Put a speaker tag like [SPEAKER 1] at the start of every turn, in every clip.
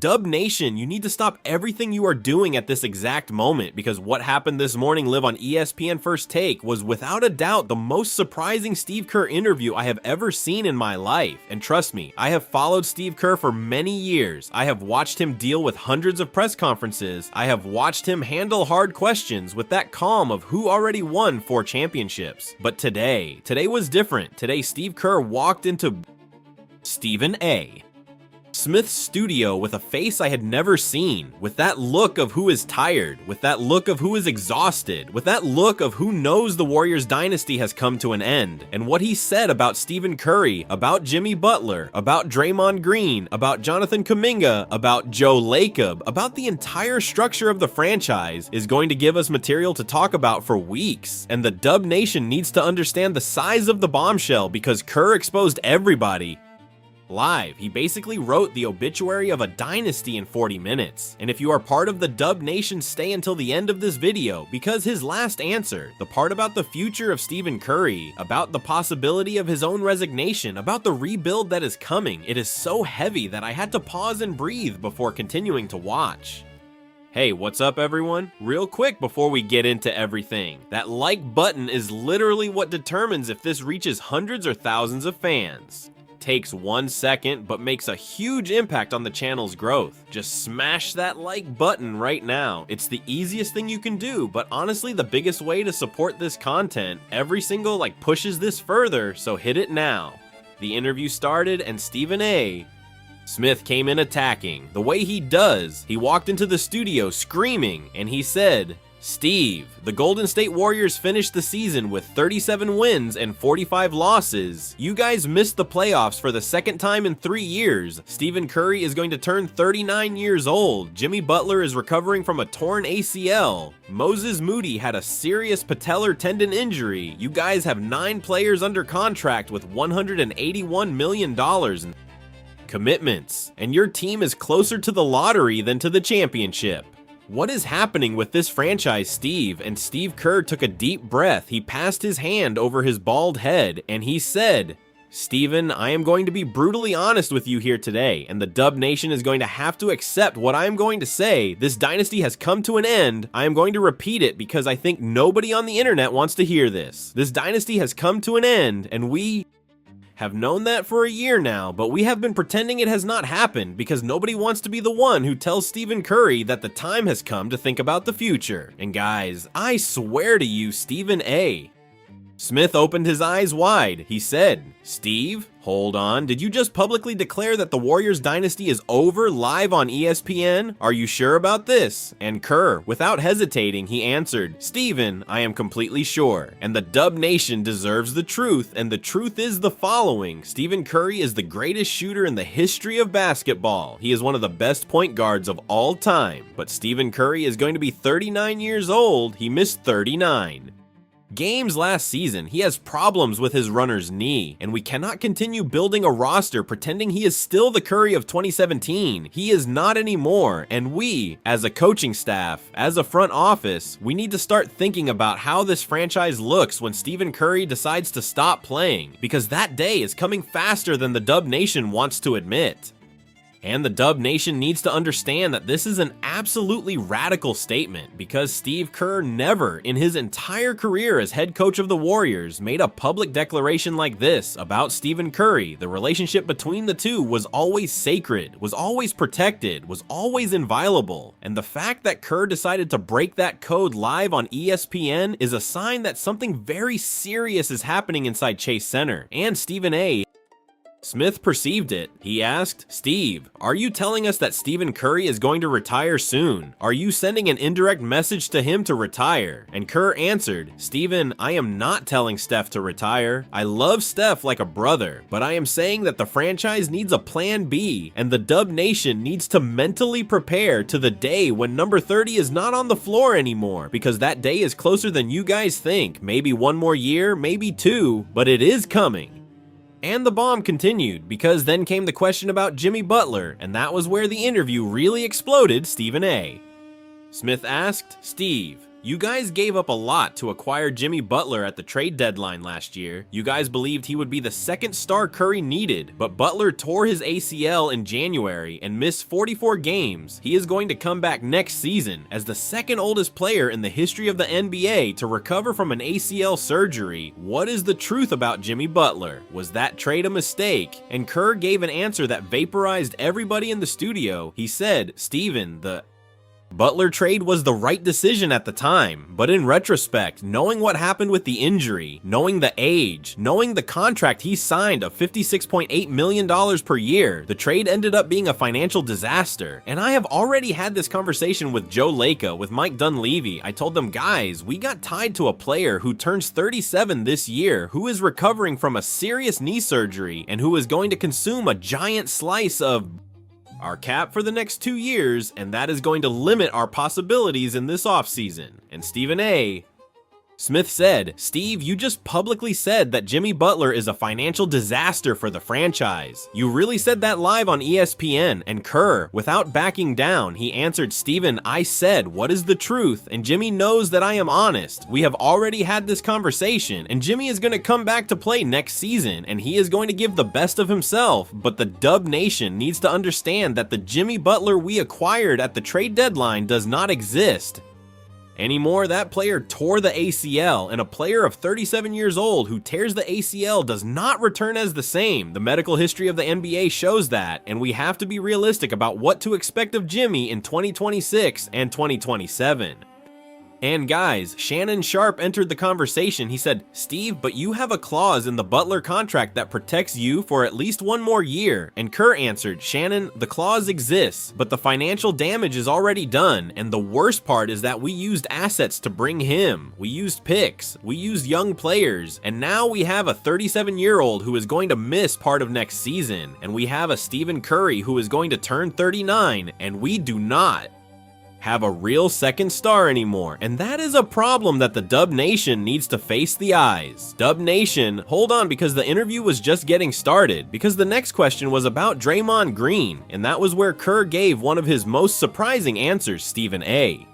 [SPEAKER 1] Dub Nation, you need to stop everything you are doing at this exact moment, because what happened this morning live on ESPN First Take was without a doubt the most surprising Steve Kerr interview I have ever seen in my life. And trust me, I have followed Steve Kerr for many years. I have watched him deal with hundreds of press conferences. I have watched him handle hard questions with that calm of who already won 4 championships. But today was different. Today, Steve Kerr walked into Stephen A. Smith's studio with a face I had never seen, with that look of who is tired, with that look of who is exhausted, with that look of who knows the Warriors dynasty has come to an end. And what he said about Stephen Curry, about Jimmy Butler, about Draymond Green, about Jonathan Kuminga, about Joe Lacob, about the entire structure of the franchise is going to give us material to talk about for weeks. And the Dub Nation needs to understand the size of the bombshell, because Kerr exposed everybody live. He basically wrote the obituary of a dynasty in 40 minutes. And if you are part of the Dub Nation, stay until the end of this video, because his last answer, the part about the future of Stephen Curry, about the possibility of his own resignation, about the rebuild that is coming, it is so heavy that I had to pause and breathe before continuing to watch. Hey, what's up everyone? Real quick before we get into everything, that like button is literally what determines if this reaches hundreds or thousands of fans. Takes 1 second, but makes a huge impact on the channel's growth. Just smash that like button right now. It's the easiest thing you can do, but honestly the biggest way to support this content. Every single like pushes this further, so hit it now. The interview started and Stephen A. Smith came in attacking. The way he does, he walked into the studio screaming, and he said, "Steve, the Golden State Warriors finished the season with 37 wins and 45 losses. You guys missed the playoffs for the second time in 3 years. Stephen Curry is going to turn 39 years old. Jimmy Butler is recovering from a torn ACL. Moses Moody had a serious patellar tendon injury. You guys have 9 players under contract with $181 million in commitments. And your team is closer to the lottery than to the championship. What is happening with this franchise, Steve?" And Steve Kerr took a deep breath. He passed his hand over his bald head and he said, "Steven, I am going to be brutally honest with you here today, and the Dub Nation is going to have to accept what I am going to say. This dynasty has come to an end. I am going to repeat it because I think nobody on the internet wants to hear this. This dynasty has come to an end, and we have known that for a year now, but we have been pretending it has not happened because nobody wants to be the one who tells Stephen Curry that the time has come to think about the future. And guys, I swear to you, Stephen A." Smith opened his eyes wide. He said, "Steve, hold on. Did you just publicly declare that the Warriors dynasty is over live on ESPN? Are you sure about this?" And Kerr, without hesitating, he answered, "Steven, I am completely sure. And the Dub Nation deserves the truth, and the truth is the following. Stephen Curry is the greatest shooter in the history of basketball. He is one of the best point guards of all time. But Stephen Curry is going to be 39 years old. He missed 39 games last season. He has problems with his runner's knee, and we cannot continue building a roster pretending he is still the Curry of 2017. He is not anymore, and we, as a coaching staff, as a front office, we need to start thinking about how this franchise looks when Stephen Curry decides to stop playing, because that day is coming faster than the Dub Nation wants to admit. And the Dub Nation needs to understand that this is an absolutely radical statement, because Steve Kerr never in his entire career as head coach of the Warriors made a public declaration like this about Stephen Curry. The relationship between the two was always sacred, was always protected, was always inviolable. And the fact that Kerr decided to break that code live on ESPN is a sign that something very serious is happening inside Chase Center. And Stephen A. Smith perceived it. He asked, "Steve, are you telling us that Stephen Curry is going to retire soon? Are you sending an indirect message to him to retire?" And Kerr answered, "Stephen, I am not telling Steph to retire. I love Steph like a brother, but I am saying that the franchise needs a plan B, and the Dub Nation needs to mentally prepare to the day when number 30 is not on the floor anymore, because that day is closer than you guys think. Maybe 1 more year, maybe 2, but it is coming." And the bomb continued, because then came the question about Jimmy Butler, and that was where the interview really exploded. Stephen A. Smith asked, "Steve, You guys gave up a lot to acquire Jimmy Butler at the trade deadline last year. You guys believed he would be the second star Curry needed, but Butler tore his ACL in January and missed 44 games. He is going to come back next season as the second oldest player in the history of the NBA to recover from an ACL surgery. What is the truth about Jimmy Butler? Was that trade a mistake? And Kerr gave an answer that vaporized everybody in the studio. He said, "Steven, the Butler trade was the right decision at the time, but in retrospect, knowing what happened with the injury, knowing the age, knowing the contract he signed of $56.8 million per year, the trade ended up being a financial disaster." And I have already had this conversation with Joe Lacob, with Mike Dunleavy. I told them, guys, we got tied to a player who turns 37 this year, who is recovering from a serious knee surgery, and who is going to consume a giant slice of our cap for the next 2 years, and that is going to limit our possibilities in this offseason. And Stephen A. Smith said, "Steve, you just publicly said that Jimmy Butler is a financial disaster for the franchise. You really said that live on ESPN." And Kerr, without backing down, he answered, "Steven, I said what is the truth, and Jimmy knows that I am honest. We have already had this conversation, and Jimmy is going to come back to play next season, and he is going to give the best of himself, but the Dub Nation needs to understand that the Jimmy Butler we acquired at the trade deadline does not exist anymore. That player tore the ACL, and a player of 37 years old who tears the ACL does not return as the same. The medical history of the NBA shows that, and we have to be realistic about what to expect of Jimmy in 2026 and 2027. And guys, Shannon Sharp entered the conversation. He said, "Steve, but you have a clause in the Butler contract that protects you for at least 1 more year." And Kerr answered, "Shannon, the clause exists, but the financial damage is already done. And the worst part is that we used assets to bring him. We used picks, we used young players, and now we have a 37-year-old who is going to miss part of next season. And we have a Stephen Curry who is going to turn 39, and we do not have a real second star anymore. And that is a problem that the Dub Nation needs to face the eyes. Dub Nation, hold on, because the interview was just getting started, because the next question was about Draymond Green, and that was where Kerr gave one of his most surprising answers, Stephen A.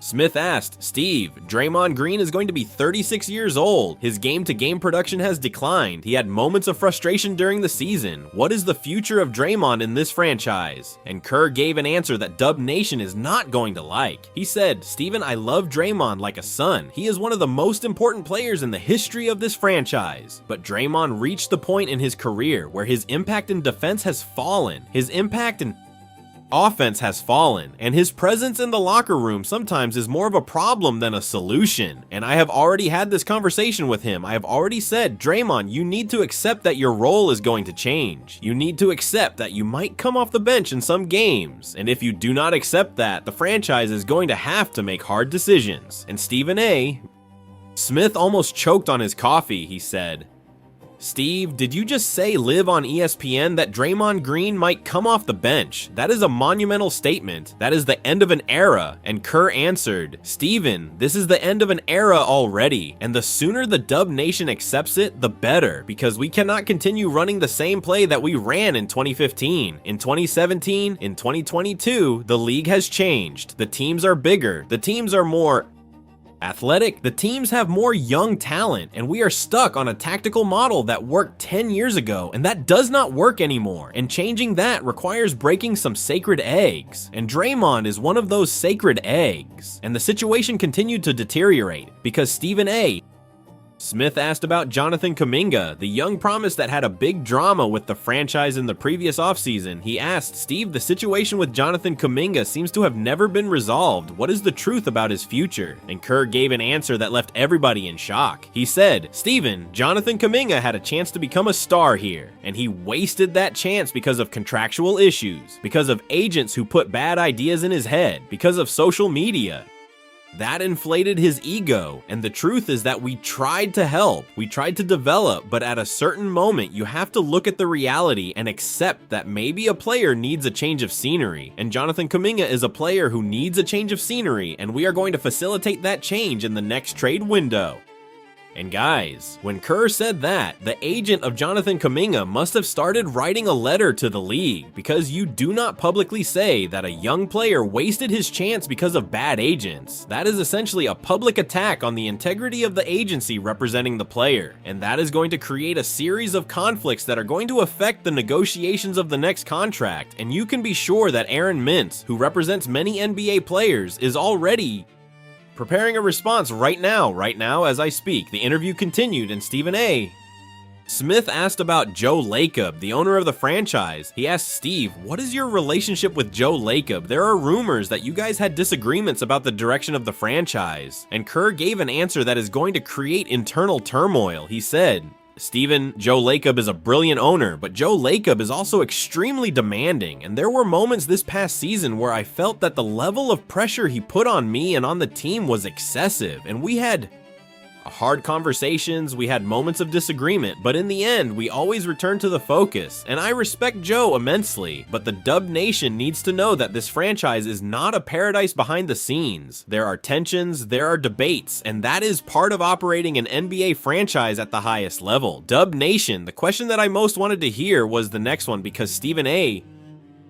[SPEAKER 1] Smith asked, "Steve, Draymond Green is going to be 36 years old. His game-to-game production has declined. He had moments of frustration during the season. What is the future of Draymond in this franchise?" And Kerr gave an answer that Dub Nation is not going to like. He said, "Steven, I love Draymond like a son. He is one of the most important players in the history of this franchise. But Draymond reached the point in his career where his impact in defense has fallen. His impact in offense has fallen, and his presence in the locker room sometimes is more of a problem than a solution. And I have already had this conversation with him. I have already said, Draymond, you need to accept that your role is going to change. You need to accept that you might come off the bench in some games. And if you do not accept that, the franchise is going to have to make hard decisions." And Stephen A. Smith almost choked on his coffee. He said, "Steve, did you just say live on ESPN that Draymond Green might come off the bench? That is a monumental statement. That is the end of an era." And Kerr answered, "Steven, this is the end of an era already, and the sooner the Dub Nation accepts it, the better, because we cannot continue running the same play that we ran in 2015. In 2017, in 2022, the league has changed. The teams are bigger. The teams are more athletic. The teams have more young talent, and we are stuck on a tactical model that worked 10 years ago, and that does not work anymore. And changing that requires breaking some sacred eggs. And Draymond is one of those sacred eggs." And the situation continued to deteriorate because Stephen A. Smith asked about Jonathan Kuminga, the young promise that had a big drama with the franchise in the previous offseason. He asked, "Steve, the situation with Jonathan Kuminga seems to have never been resolved. What is the truth about his future?" And Kerr gave an answer that left everybody in shock. He said, "Steven, Jonathan Kuminga had a chance to become a star here, and he wasted that chance because of contractual issues, because of agents who put bad ideas in his head, because of social media. That inflated his ego, and the truth is that we tried to help, we tried to develop, but at a certain moment you have to look at the reality and accept that maybe a player needs a change of scenery, and Jonathan Kuminga is a player who needs a change of scenery, and we are going to facilitate that change in the next trade window." And guys, when Kerr said that, the agent of Jonathan Kuminga must have started writing a letter to the league, because you do not publicly say that a young player wasted his chance because of bad agents. That is essentially a public attack on the integrity of the agency representing the player, and that is going to create a series of conflicts that are going to affect the negotiations of the next contract, and you can be sure that Aaron Mintz, who represents many NBA players, is already preparing a response right now as I speak. The interview continued, and Stephen A. Smith asked about Joe Lacob, the owner of the franchise. He asked Steve, what is your relationship with Joe Lacob? There are rumors that you guys had disagreements about the direction of the franchise. And Kerr gave an answer that is going to create internal turmoil. He said, Steven, Joe Lacob is a brilliant owner, but Joe Lacob is also extremely demanding, and there were moments this past season where I felt that the level of pressure he put on me and on the team was excessive, and we had hard conversations, we had moments of disagreement, but in the end, we always returned to the focus, and I respect Joe immensely, but the Dub Nation needs to know that this franchise is not a paradise behind the scenes. There are tensions, there are debates, and that is part of operating an NBA franchise at the highest level. Dub Nation, the question that I most wanted to hear was the next one, because Stephen A.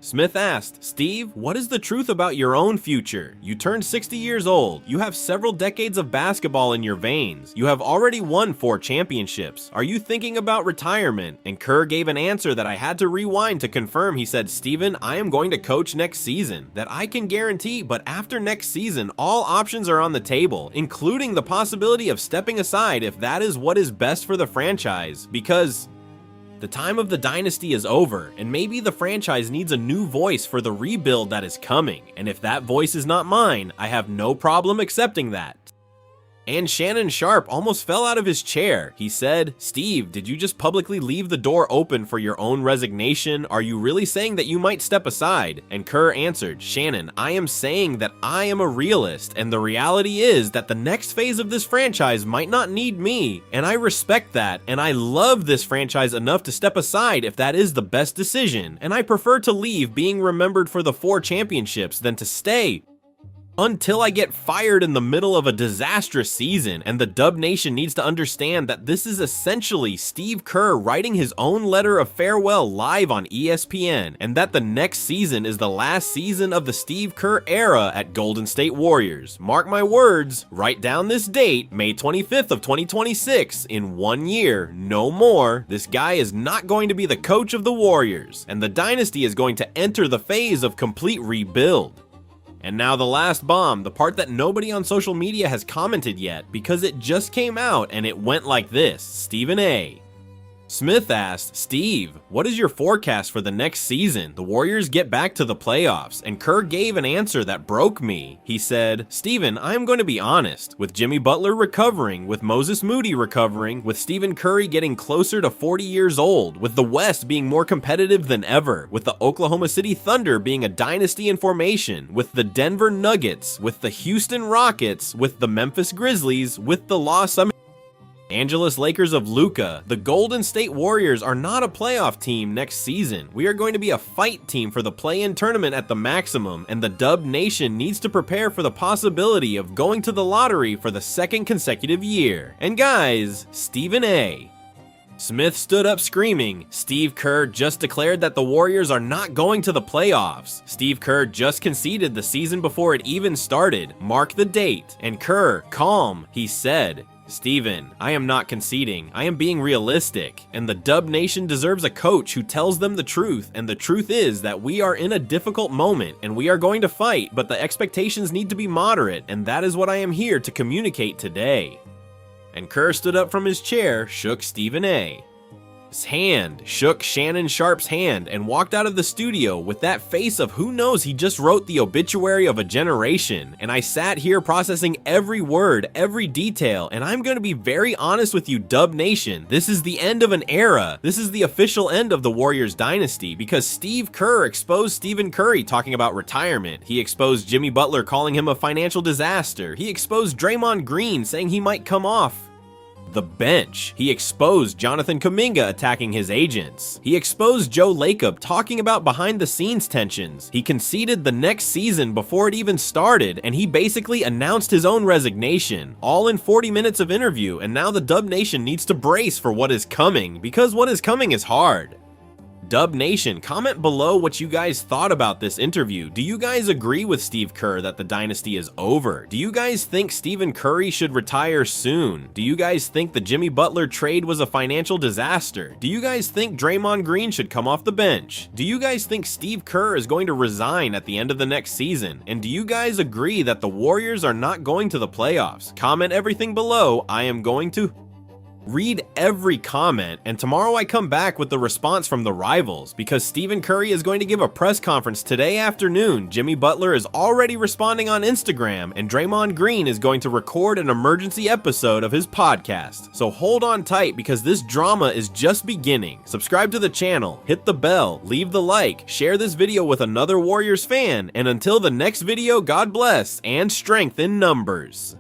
[SPEAKER 1] Smith asked, Steve, what is the truth about your own future? You turned 60 years old. You have several decades of basketball in your veins. You have already won 4 championships. Are you thinking about retirement? And Kerr gave an answer that I had to rewind to confirm. He said, Steven, I am going to coach next season. That I can guarantee, but after next season, all options are on the table, including the possibility of stepping aside if that is what is best for the franchise, because the time of the dynasty is over, and maybe the franchise needs a new voice for the rebuild that is coming, and if that voice is not mine, I have no problem accepting that. And Shannon Sharpe almost fell out of his chair. He said, Steve, did you just publicly leave the door open for your own resignation? Are you really saying that you might step aside? And Kerr answered, Shannon, I am saying that I am a realist, and the reality is that the next phase of this franchise might not need me, and I respect that, and I love this franchise enough to step aside if that is the best decision, and I prefer to leave being remembered for the 4 championships than to stay until I get fired in the middle of a disastrous season. And the Dub Nation needs to understand that this is essentially Steve Kerr writing his own letter of farewell live on ESPN, and that the next season is the last season of the Steve Kerr era at Golden State Warriors. Mark my words, write down this date, May 25th of 2026. In 1 year, no more, this guy is not going to be the coach of the Warriors, and the dynasty is going to enter the phase of complete rebuild. And now the last bomb, the part that nobody on social media has commented yet, because it just came out and it went like this. Stephen A. Smith asked, Steve, what is your forecast for the next season? The Warriors get back to the playoffs, and Kerr gave an answer that broke me. He said, Steven, I am going to be honest. With Jimmy Butler recovering, with Moses Moody recovering, with Stephen Curry getting closer to 40 years old, with the West being more competitive than ever, with the Oklahoma City Thunder being a dynasty in formation, with the Denver Nuggets, with the Houston Rockets, with the Memphis Grizzlies, with the Los Angeles Lakers of Luka, the Golden State Warriors are not a playoff team next season. We are going to be a fight team for the play-in tournament at the maximum, and the Dub Nation needs to prepare for the possibility of going to the lottery for the 2nd consecutive year. And guys, Stephen A. Smith stood up screaming, Steve Kerr just declared that the Warriors are not going to the playoffs. Steve Kerr just conceded the season before it even started. Mark the date. And Kerr, calm, he said, Steven, I am not conceding. I am being realistic, and the Dub Nation deserves a coach who tells them the truth, and the truth is that we are in a difficult moment, and we are going to fight, but the expectations need to be moderate, and that is what I am here to communicate today. And Kerr stood up from his chair, shook Stephen A. hand, shook Shannon Sharpe's hand, and walked out of the studio with that face of who knows he just wrote the obituary of a generation. And I sat here processing every word, every detail, and I'm gonna be very honest with you, Dub Nation. This is the end of an era. This is the official end of the Warriors dynasty, because Steve Kerr exposed Stephen Curry talking about retirement. He exposed Jimmy Butler calling him a financial disaster. He exposed Draymond Green saying he might come off the bench. He exposed Jonathan Kuminga attacking his agents. He exposed Joe Lacob talking about behind-the-scenes tensions. He conceded the next season before it even started, and he basically announced his own resignation, all in 40 minutes of interview, and now the Dub Nation needs to brace for what is coming, because what is coming is hard. Dub Nation, comment below what you guys thought about this interview. Do you guys agree with Steve Kerr that the dynasty is over? Do you guys think Stephen Curry should retire soon? Do you guys think the Jimmy Butler trade was a financial disaster? Do you guys think Draymond Green should come off the bench? Do you guys think Steve Kerr is going to resign at the end of the next season? And do you guys agree that the Warriors are not going to the playoffs? Comment everything below. I am going to read every comment, and tomorrow I come back with the response from the rivals, because Stephen Curry is going to give a press conference today afternoon, Jimmy Butler is already responding on Instagram, and Draymond Green is going to record an emergency episode of his podcast. So hold on tight, because this drama is just beginning. Subscribe to the channel, hit the bell, leave the like, share this video with another Warriors fan, and until the next video, God bless and strength in numbers.